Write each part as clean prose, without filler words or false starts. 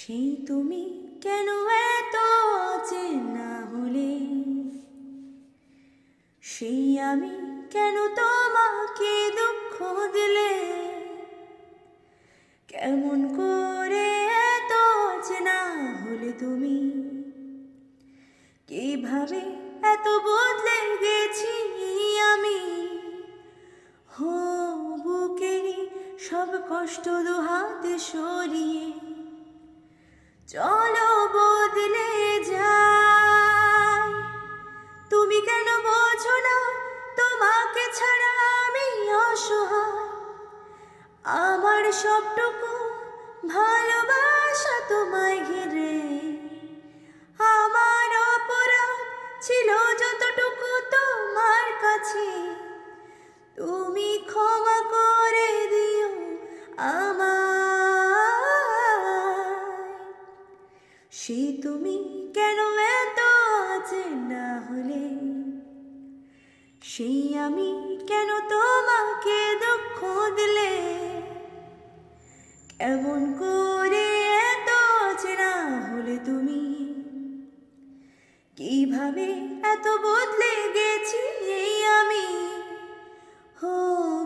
সেই তুমি কেন এত অচেনা হলে, সেই আমি কেন তোমাকে দুঃখ দিলে, কেমন করে এত অচেনা হলে তুমি, কিভাবে এত বদলে গেছি আমি। হো বুকেরই সব কষ্ট দুহাতে সরিয়ে চলো বদলে যাই। তুমি কেন বোঝো না তোমাকে ছাড়া আমি অসহায়, আমার সবটুকু ভালোবাসা তোমায় ঘিরে। আমার অপরাধ ছিল যতটুকু তোমার কাছে, তুমি ক্ষমা করে দিও আমায়। সে তুমি কেন এত অচেনা হলে, সেই আমি কেন তোমাকে দুঃখ দিলে, কেমন করে এত অচেনা হলে তুমি, কিভাবে এত বদলে গেছি আমি। হো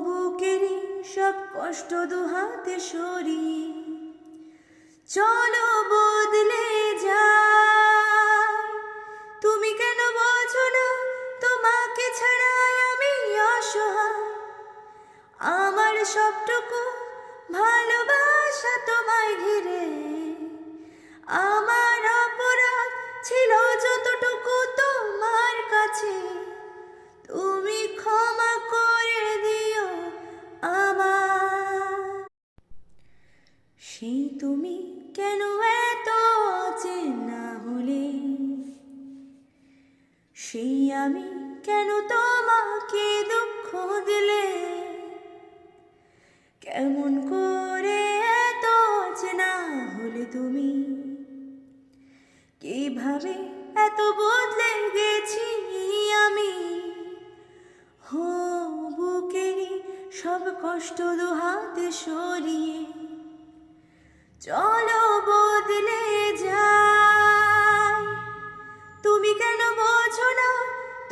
বুকেরই সব কষ্ট দুহাতে সরিয়ে চলো বদলে যাই। তুমি কেন বোঝো না তোমাকে ছাড়া আমি অসহায়, আমার সবটুকু ভালোবাসা তোমায় ঘিরে। আমার অপরাধ ছিল যতটুকু তোমার কাছে, তুমি ক্ষমা করে দিও আমায়। সেই তুমি কেন এত অচেনা হলে, সেই আমি কেন তোমাকে দুঃখ দিলে, কেমন করে এত অচেনা হলে তুমি, কিভাবে এত বদলে গেছি আমি। হো বুকেরই সব কষ্ট দুহাতে সরিয়ে চলো বদলে যাই। তুমি কেন বোঝো না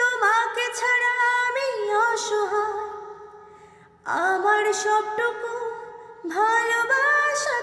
তোমাকে ছাড়া আমি অসহায়, আমার সবটুকু ভালোবাসা